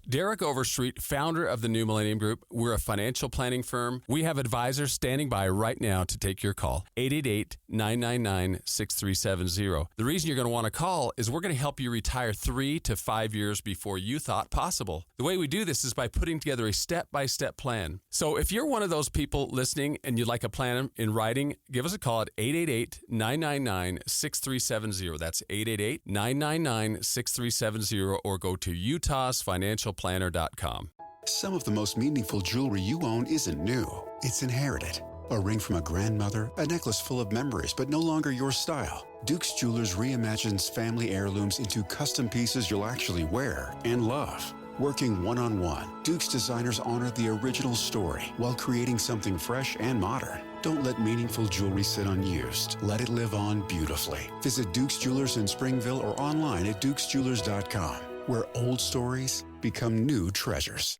Derek Overstreet, founder of the New Millennium Group. We're a financial planning firm. We have advisors standing by right now to take your call. 888-999-6370. The reason you're going to want to call is we're going to help you retire 3 to 5 years before you thought possible. The way we do this is by putting together a step-by-step plan. So if you're one of those people listening and you'd like a plan in writing, give us a call at 888-999-6370. That's 888-999-6370, or go to utahsfinancialplanner.com. Some of the most meaningful jewelry you own isn't new. It's inherited. A ring from a grandmother, a necklace full of memories, but no longer your style. Duke's Jewelers reimagines family heirlooms into custom pieces you'll actually wear and love. Working one-on-one, Duke's designers honor the original story while creating something fresh and modern. Don't let meaningful jewelry sit unused. Let it live on beautifully. Visit Duke's Jewelers in Springville or online at dukesjewelers.com, where old stories become new treasures.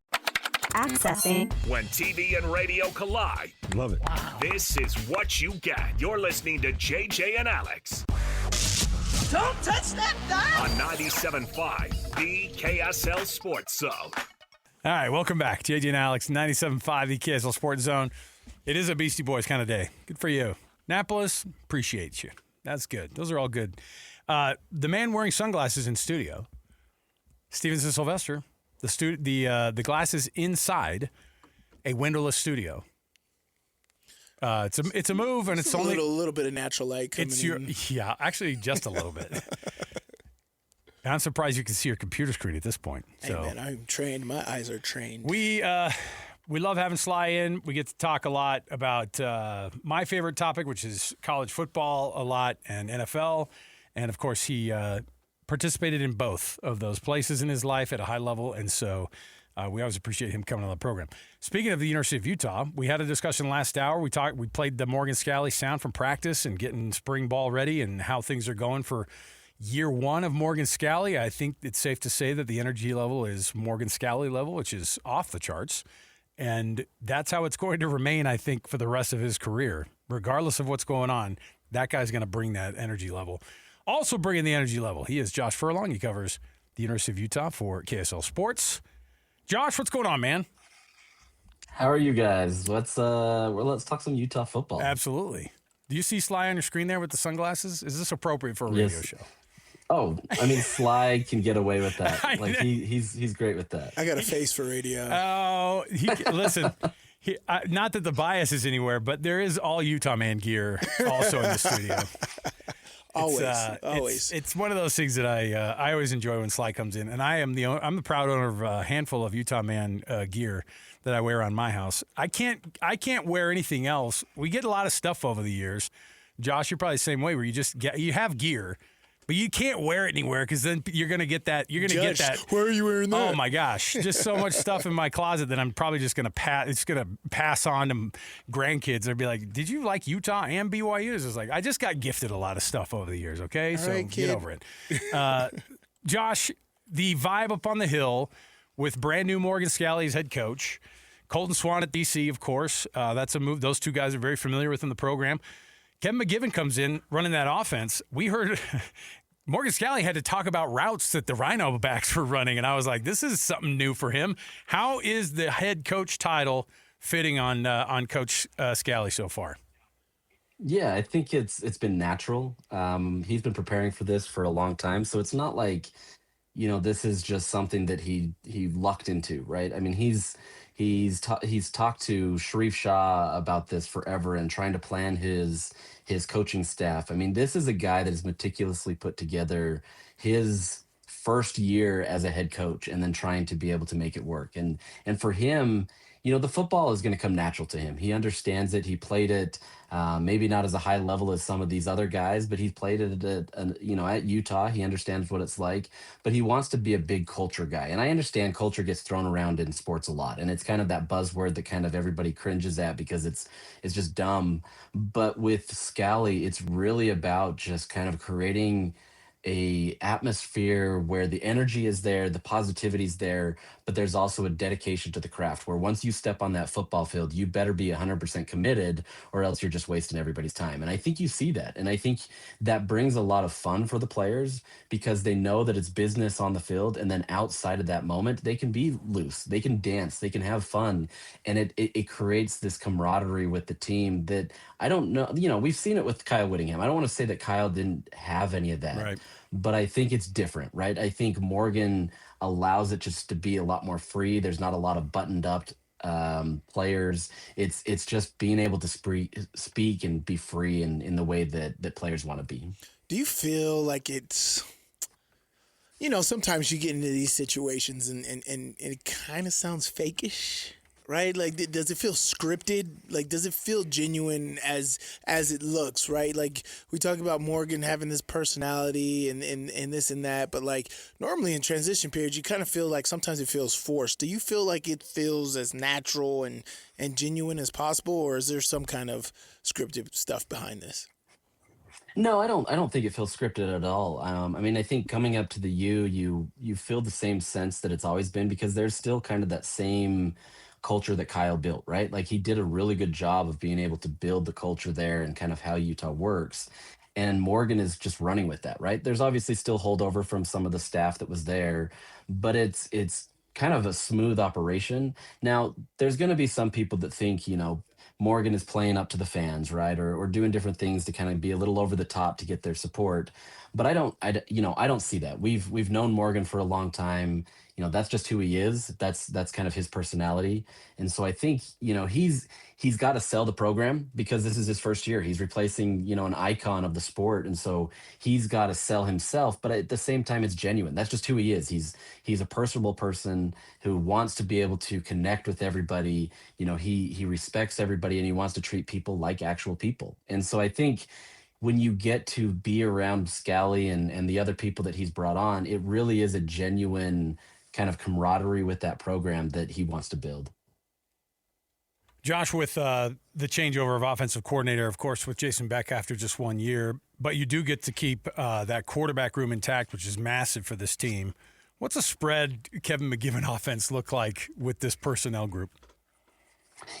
Accessing. When TV and radio collide. Love it. Wow. This is what you get. You're listening to JJ and Alex. Don't touch that dial. On 97.5, the KSL Sports Zone. All right, welcome back. JJ and Alex, 97.5, the KSL Sports Zone. It is a Beastie Boys kind of day. Good for you. Annapolis, appreciate you. That's good. Those are all good. The man wearing sunglasses in studio, Stevenson Sylvester. The glasses inside a windowless studio. It's a move, and it's only a little bit of natural light coming in. Yeah, actually, just a little bit. I'm surprised you can see your computer screen at this point. So. Hey man, I'm trained. My eyes are trained. We love having Sly in. We get to talk a lot about my favorite topic, which is college football a lot, and NFL, and of course he participated in both of those places in his life at a high level, and so we always appreciate him coming on the program. Speaking of the University of Utah, we had a discussion last hour. We played the Morgan Scalley sound from practice and getting spring ball ready and how things are going for year one of Morgan Scalley. I think it's safe to say that the energy level is Morgan Scalley level, which is off the charts, and that's how it's going to remain, I think, for the rest of his career. Regardless of what's going on, that guy's going to bring that energy level. Also bringing the energy level, he is Josh Furlong. He covers the University of Utah for KSL Sports. Josh, what's going on, man? How are you guys? Let's talk some Utah football. Absolutely. Do you see Sly on your screen there with the sunglasses? Is this appropriate for a radio show? Oh, I mean, Sly can get away with that. Like he's great with that. I got a face for radio. Oh, listen. Not that the bias is anywhere, but there is all Utah man gear also in the studio. Always. It's one of those things that I always enjoy when Sly comes in, and I'm the proud owner of a handful of Utah man gear that I wear on my house. I can't wear anything else. We get a lot of stuff over the years. Josh, you're probably the same way, where you have gear, but you can't wear it anywhere because then you're gonna get that. You're gonna get that. Where are you wearing that? Oh my gosh, just so much stuff in my closet that I'm probably just gonna pass. It's gonna pass on to grandkids. They'll be like, "Did you like Utah and BYU?" It's like I just got gifted a lot of stuff over the years. Okay, all so right, get over it. Josh, the vibe up on the hill with brand new Morgan Scalley as head coach, Colton Swan at DC, of course. That's a move. Those two guys are very familiar with in the program. Kevin McGivern comes in running that offense. We heard Morgan Scalley had to talk about routes that the Rhino backs were running, and I was like, this is something new for him. How is the head coach title fitting on Coach Scalley so far? Yeah, I think it's been natural. He's been preparing for this for a long time, so it's not like, this is just something that he lucked into, right? I mean, he's talked to Sharif Shah about this forever and trying to plan his coaching staff. I mean, this is a guy that has meticulously put together his first year as a head coach and then trying to be able to make it work. And for him, the football is going to come natural to him. He understands it. He played it, maybe not as a high level as some of these other guys, but he's played it at Utah. He understands what it's like, but he wants to be a big culture guy. And I understand culture gets thrown around in sports a lot, and it's kind of that buzzword that kind of everybody cringes at because it's just dumb. But with Scalley, it's really about just kind of creating a atmosphere where the energy is there, the positivity is there, but there's also a dedication to the craft where once you step on that football field, you better be 100% committed or else you're just wasting everybody's time. And I think you see that. And I think that brings a lot of fun for the players because they know that it's business on the field. And then outside of that moment, they can be loose, they can dance, they can have fun. And it creates this camaraderie with the team that I don't know, we've seen it with Kyle Whittingham. I don't want to say that Kyle didn't have any of that, Right. but I think it's different, right? I think Morgan allows it just to be a lot more free. There's not a lot of buttoned up players. It's just being able to speak and be free in the way that players want to be. Do you feel like it's, sometimes you get into these situations and it kind of sounds fakeish, right? Like, does it feel scripted? Like, does it feel genuine as it looks, right? Like, we talk about Morgan having this personality and this and that, but like normally in transition periods, you kind of feel like sometimes it feels forced. Do you feel like it feels as natural and genuine as possible, or is there some kind of scripted stuff behind this? No, I don't think it feels scripted at all. I mean, I think coming up to the you feel the same sense that it's always been because there's still kind of that same culture that Kyle built, right? Like he did a really good job of being able to build the culture there and kind of how Utah works. And Morgan is just running with that, right? There's obviously still holdover from some of the staff that was there, but it's kind of a smooth operation. Now, there's going to be some people that think, Morgan is playing up to the fans, right? Or doing different things to kind of be a little over the top to get their support. But I don't see that. We've known Morgan for a long time. That's just who he is. That's kind of his personality. And so I think, he's got to sell the program because this is his first year. He's replacing, an icon of the sport. And so he's got to sell himself, but at the same time, it's genuine. That's just who he is. He's a personable person who wants to be able to connect with everybody. He respects everybody and he wants to treat people like actual people. And so I think when you get to be around Scally and the other people that he's brought on, it really is a genuine kind of camaraderie with that program that he wants to build. Josh, with the changeover of offensive coordinator, of course, with Jason Beck after just 1 year, but you do get to keep that quarterback room intact, which is massive for this team. What's a spread Kevin McGiven offense look like with this personnel group?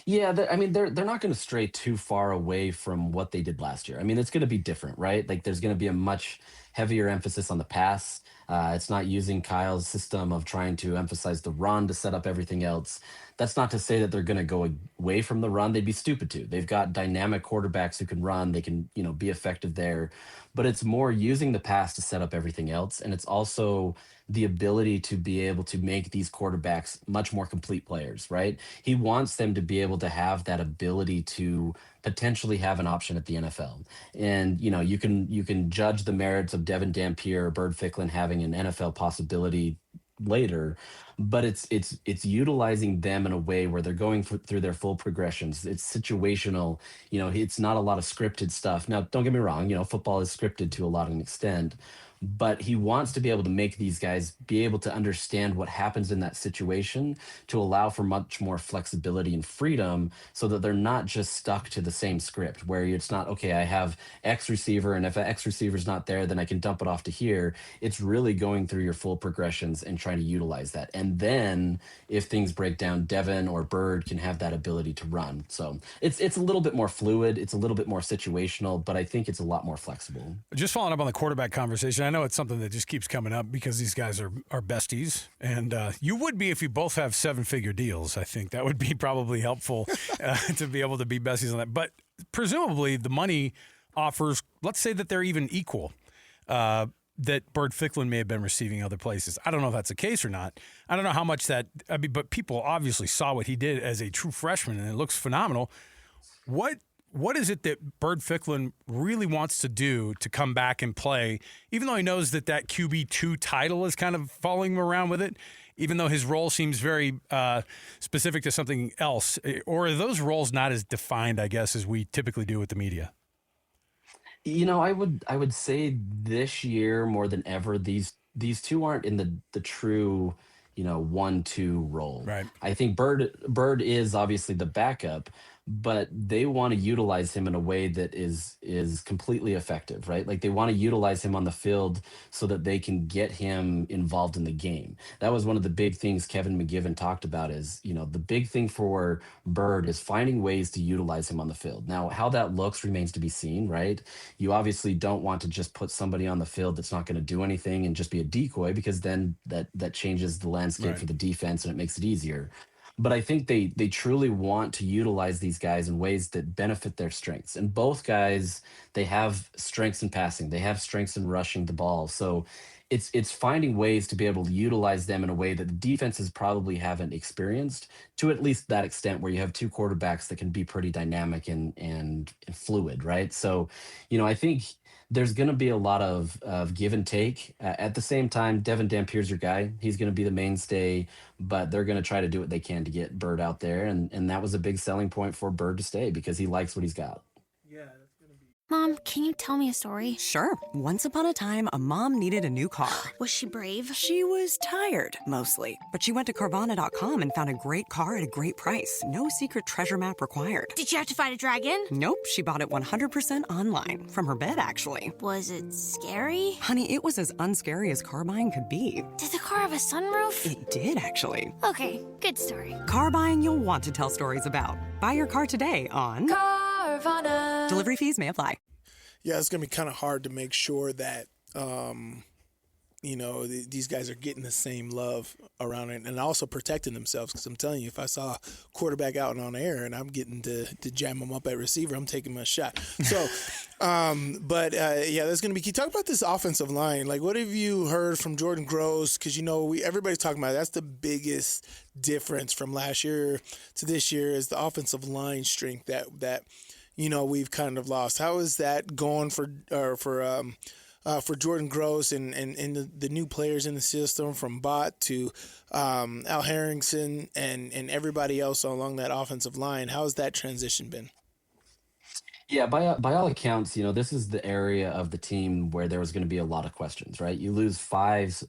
Yeah, they're not going to stray too far away from what they did last year. I mean, it's going to be different, right? Like there's going to be a much heavier emphasis on the pass. It's not using Kyle's system of trying to emphasize the run to set up everything else. That's not to say that they're going to go away from the run. They'd be stupid to. They've got dynamic quarterbacks who can run. They can, be effective there. But it's more using the pass to set up everything else. And it's also the ability to be able to make these quarterbacks much more complete players, right? He wants them to be able to have that ability to potentially have an option at the NFL. And, you can judge the merits of Devin Dampier or Bird Ficklin having an NFL possibility later, but it's utilizing them in a way where they're going through their full progressions. It's situational. It's not a lot of scripted stuff. Now, don't get me wrong, football is scripted to a lot of an extent, but he wants to be able to make these guys be able to understand what happens in that situation to allow for much more flexibility and freedom so that they're not just stuck to the same script where it's not, okay, I have X receiver, and if an X receiver is not there, then I can dump it off to here. It's really going through your full progressions and trying to utilize that. And then if things break down, Devin or Bird can have that ability to run. So it's a little bit more fluid. It's a little bit more situational, but I think it's a lot more flexible. Just following up on the quarterback conversation, I know it's something that just keeps coming up because these guys are besties. And you would be if you both have 7-figure deals. I think that would be probably helpful to be able to be besties on that. But presumably the money offers, let's say that they're even equal, that Bird Ficklin may have been receiving other places. I don't know if that's the case or not. I don't know how much but people obviously saw what he did as a true freshman, and it looks phenomenal. What is it that Bird Ficklin really wants to do to come back and play, even though he knows that QB2 title is kind of following him around with it, even though his role seems very specific to something else? Or are those roles not as defined, I guess, as we typically do with the media? I would say this year more than ever, these two aren't in the true, 1-2 role. Right. I think Bird is obviously the backup, but they want to utilize him in a way that is completely effective, right? Like they want to utilize him on the field so that they can get him involved in the game. That was one of the big things Kevin McGivern talked about is, the big thing for Bird is finding ways to utilize him on the field. Now, how that looks remains to be seen, right? You obviously don't want to just put somebody on the field that's not going to do anything and just be a decoy, because then that changes the landscape for the defense and it makes it easier. But I think they truly want to utilize these guys in ways that benefit their strengths. And both guys, they have strengths in passing, they have strengths in rushing the ball. So it's finding ways to be able to utilize them in a way that the defenses probably haven't experienced, to at least that extent where you have two quarterbacks that can be pretty dynamic and fluid, right? So, I think there's going to be a lot of give and take. At the same time, Devin Dampier's your guy. He's going to be the mainstay, but they're going to try to do what they can to get Bird out there. And that was a big selling point for Bird to stay because he likes what he's got. Mom, can you tell me a story? Sure. Once upon a time, a mom needed a new car. Was she brave? She was tired, mostly. But she went to Carvana.com and found a great car at a great price. No secret treasure map required. Did she have to fight a dragon? Nope, she bought it 100% online. From her bed, actually. Was it scary? Honey, it was as unscary as car buying could be. Did the car have a sunroof? It did, actually. Okay, good story. Car buying you'll want to tell stories about. Buy your car today on Carvana. Delivery fees may apply. Yeah, it's going to be kind of hard to make sure that, these guys are getting the same love around it and also protecting themselves. Because I'm telling you, if I saw a quarterback out and on air and I'm getting to jam him up at receiver, I'm taking my shot. So, that's going to be key. Talk about this offensive line. Like, what have you heard from Jordan Gross? Because, everybody's talking about it. That's the biggest difference from last year to this year is the offensive line strength that we've kind of lost. How is that going for Jordan Gross and the new players in the system, from Bott to Al Harrington and everybody else along that offensive line? How has that transition been? Yeah, by all accounts, this is the area of the team where there was going to be a lot of questions, right? You lose five,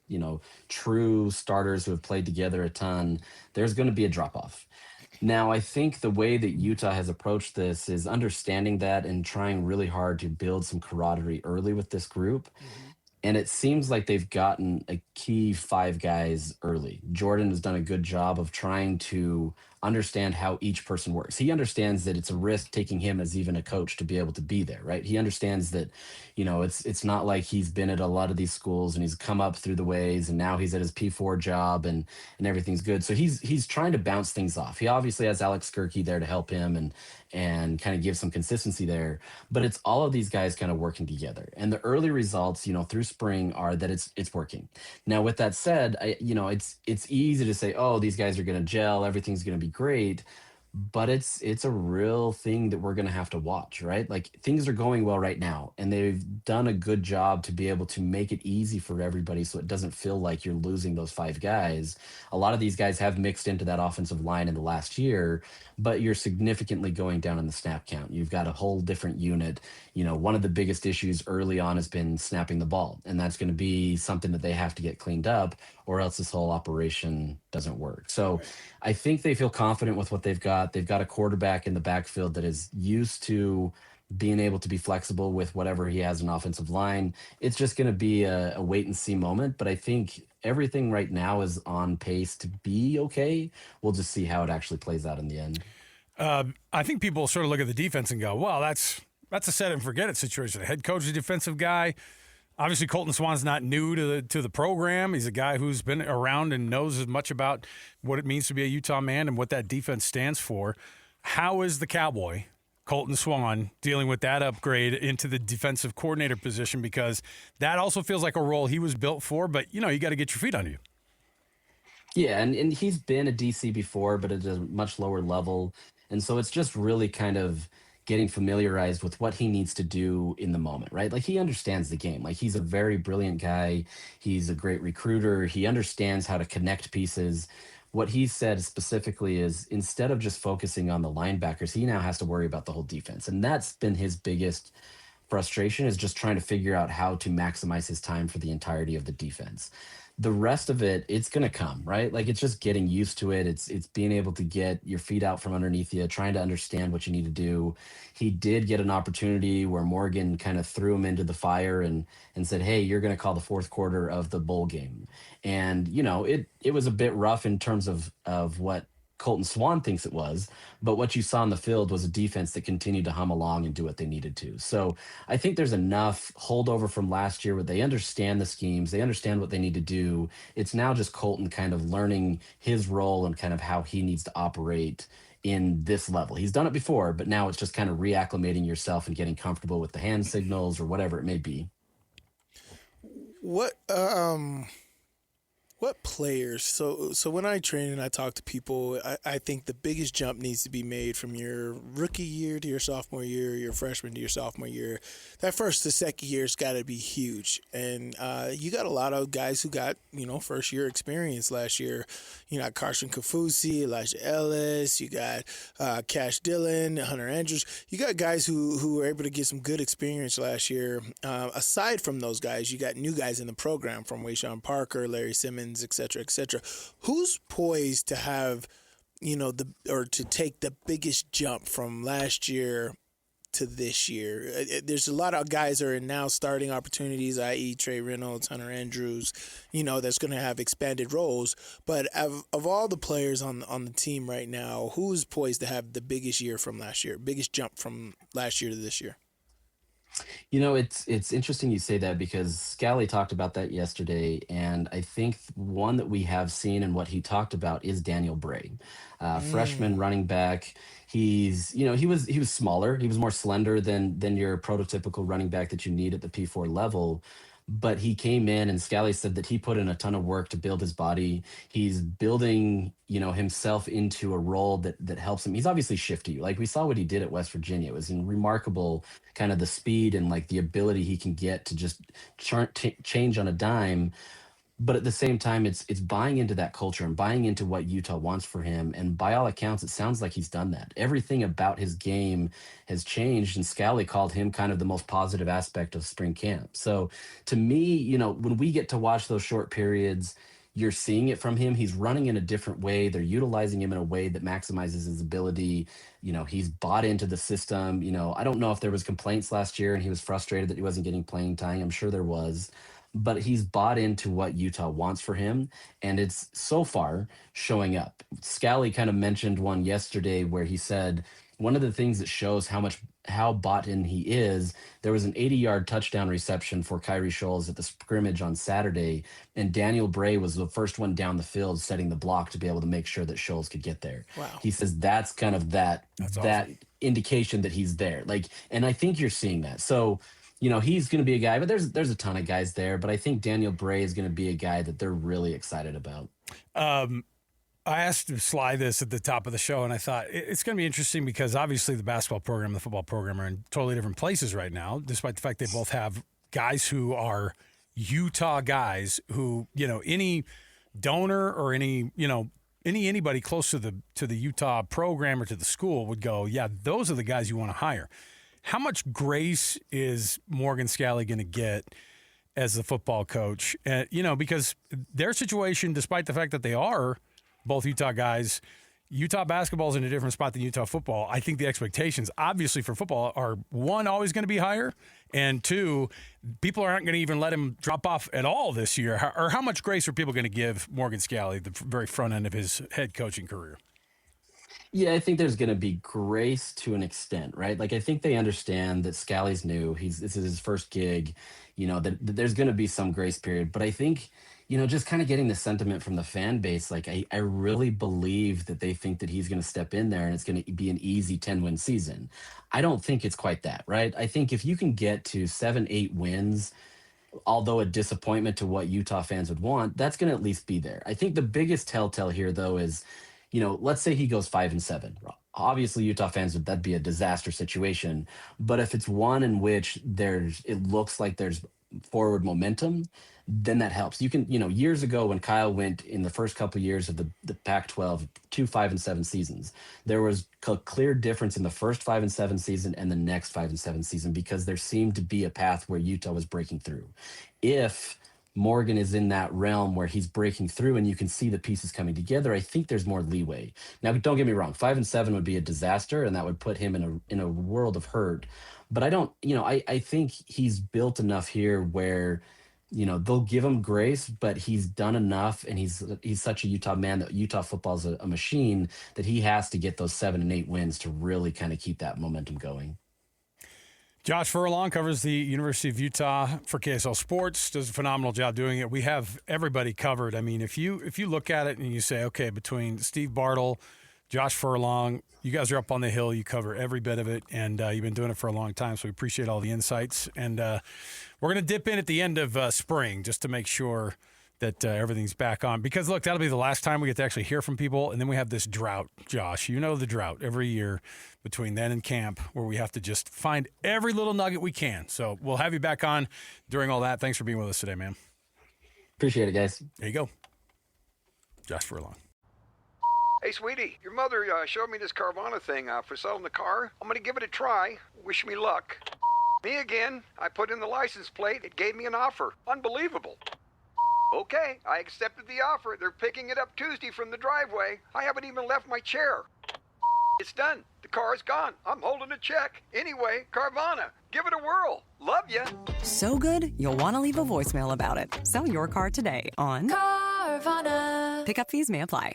true starters who have played together a ton. There's going to be a drop off. Now, I think the way that Utah has approached this is understanding that and trying really hard to build some camaraderie early with this group. Mm-hmm. And it seems like they've gotten a key five guys early. Jordan has done a good job of trying to understand how each person works. He understands that it's a risk taking him as even a coach to be able to be there, right? He understands that, it's not like he's been at a lot of these schools and he's come up through the ways and now he's at his P4 job and everything's good. So he's trying to bounce things off. He obviously has Alex Skirky there to help him and kind of give some consistency there, but it's all of these guys kind of working together. And the early results, through spring are that it's working. Now, with that said, it's easy to say, oh, these guys are going to gel, everything's going to be great, but it's a real thing that we're going to have to watch, right? Like, things are going well right now, and they've done a good job to be able to make it easy for everybody so it doesn't feel like you're losing those five guys. A lot of these guys have mixed into that offensive line in the last year, but you're significantly going down in the snap count. You've got a whole different unit. One of the biggest issues early on has been snapping the ball, and that's going to be something that they have to get cleaned up, or else this whole operation doesn't work. So I think they feel confident with what they've got. They've got a quarterback in the backfield that is used to being able to be flexible with whatever he has in offensive line. It's just going to be a wait and see moment, but I think everything right now is on pace to be okay. We'll just see how it actually plays out in the end. I think people sort of look at the defense and go, well, that's a set it and forget it situation. The head coach is a defensive guy. Obviously, Colton Swan's not new to the program. He's a guy who's been around and knows as much about what it means to be a Utah man and what that defense stands for. How is the Cowboy, Colton Swan, dealing with that upgrade into the defensive coordinator position? Because that also feels like a role he was built for, but, you got to get your feet under you. Yeah, and he's been a DC before, but at a much lower level. And so it's just really kind of getting familiarized with what he needs to do in the moment, right? Like, he understands the game. Like, he's a very brilliant guy. He's a great recruiter. He understands how to connect pieces. What he said specifically is, instead of just focusing on the linebackers, he now has to worry about the whole defense. And that's been his biggest frustration, is just trying to figure out how to maximize his time for the entirety of the defense. The rest of it, it's going to come, right? Like it's just getting used to it. It's being able to get your feet out from underneath you, trying to understand what you need to do. He did get an opportunity where Morgan kind of threw him into the fire and said, "Hey, you're going to call the fourth quarter of the bowl game." And it was a bit rough in terms of what Colton Swan thinks it was, but what you saw on the field was a defense that continued to hum along and do what they needed to. So I think there's enough holdover from last year where they understand the schemes, they understand what they need to do. It's now just Colton kind of learning his role and kind of how he needs to operate in this level. He's done it before, but now it's just kind of reacclimating yourself and getting comfortable with the hand signals or whatever it may be. What players? So when I train and I talk to people, I think the biggest jump needs to be made from your rookie year to your sophomore year, your freshman to your sophomore year. That first to second year's got to be huge. And you got a lot of guys who got first year experience last year. You got Carson Kafusi, Elijah Ellis. You got Cash Dillon, Hunter Andrews. You got guys who were able to get some good experience last year. Aside from those guys, you got new guys in the program from Wayshawn Parker, Larry Simmons, et cetera, et cetera. Who's poised to have, to take the biggest jump from last year to this year? There's a lot of guys that are now starting opportunities, i.e. Trey Reynolds, Hunter Andrews, that's going to have expanded roles. But of all the players on the team right now, who's poised to have the biggest year from last year, biggest jump from last year to this year? It's interesting you say that because Scally talked about that yesterday, and I think one that we have seen and what he talked about is Daniel Bray, freshman running back. He was smaller, he was more slender than your prototypical running back that you need at the P4 level. But he came in and Scally said that he put in a ton of work to build his body. He's building, himself into a role that helps him. He's obviously shifty. Like we saw what he did at West Virginia. It was remarkable, kind of the speed and like the ability he can get to just change on a dime. But at the same time, it's buying into that culture and buying into what Utah wants for him. And by all accounts, it sounds like he's done that. Everything about his game has changed, and Scally called him kind of the most positive aspect of spring camp. So to me, when we get to watch those short periods, you're seeing it from him. He's running in a different way. They're utilizing him in a way that maximizes his ability. He's bought into the system. I don't know if there was complaints last year and he was frustrated that he wasn't getting playing time. I'm sure there was. But he's bought into what Utah wants for him, and it's so far showing up. Scally kind of mentioned one yesterday where he said one of the things that shows how bought in he is, there was an 80-yard touchdown reception for Kyrie Scholes at the scrimmage on Saturday, and Daniel Bray was the first one down the field setting the block to be able to make sure that Scholes could get there. Wow. He says that's kind of that awesome. indication that he's there. And I think you're seeing that. So he's going to be a guy, but there's a ton of guys there. But I think Daniel Bray is going to be a guy that they're really excited about. I asked Sly this at the top of the show, and I thought it's going to be interesting because obviously the basketball program and the football program are in totally different places right now, despite the fact they both have guys who are Utah guys who, any donor or anybody close to the Utah program or to the school would go, yeah, those are the guys you want to hire. How much grace is Morgan Scally going to get as the football coach? Because their situation, despite the fact that they are both Utah guys, Utah basketball is in a different spot than Utah football. I think the expectations, obviously, for football are, one, always going to be higher, and two, people aren't going to even let him drop off at all this year. Or how much grace are people going to give Morgan Scally, the very front end of his head coaching career? Yeah, I think there's going to be grace to an extent, right? Like, I think they understand that Scally's new. This is his first gig, that there's going to be some grace period. But I think, just kind of getting the sentiment from the fan base, like, I really believe that they think that he's going to step in there and it's going to be an easy 10-win season. I don't think it's quite that, right? I think if you can get to 7-8 wins, although a disappointment to what Utah fans would want, that's going to at least be there. I think the biggest telltale here, though, is, let's say he goes 5-7. Obviously, Utah fans, that'd be a disaster situation. But if it's one in which it looks like there's forward momentum, then that helps. You can, years ago when Kyle went in the first couple of years of the Pac-12, 2 5-7 seasons, there was a clear difference in the first 5-7 season and the next 5-7 season because there seemed to be a path where Utah was breaking through. If Morgan is in that realm where he's breaking through and you can see the pieces coming together, I think there's more leeway. Now, don't get me wrong, 5-7 would be a disaster, and that would put him in a world of hurt. But I don't, I think he's built enough here where, they'll give him grace, but he's done enough, and he's such a Utah man that Utah football is a machine that he has to get those 7 and 8 wins to really kind of keep that momentum going. Josh Furlong covers the University of Utah for KSL Sports, does a phenomenal job doing it. We have everybody covered. I mean, if you look at it and you say, okay, between Steve Bartle, Josh Furlong, you guys are up on the hill. You cover every bit of it, and you've been doing it for a long time, so we appreciate all the insights. And we're going to dip in at the end of spring just to make sure that everything's back on. Because, look, that'll be the last time we get to actually hear from people, and then we have this drought, Josh. You know the drought every year between then and camp where we have to just find every little nugget we can. So we'll have you back on during all that. Thanks for being with us today, man. Appreciate it, guys. There you go. Josh Furlong. Hey, sweetie, your mother showed me this Carvana thing for selling the car. I'm going to give it a try. Wish me luck. Me again. I put in the license plate. It gave me an offer. Unbelievable. Okay, I accepted the offer. They're picking it up Tuesday from the driveway. I haven't even left my chair. It's done. The car is gone. I'm holding a check. Anyway, Carvana, give it a whirl. Love ya. So good, you'll want to leave a voicemail about it. Sell your car today on Carvana. Pickup fees may apply.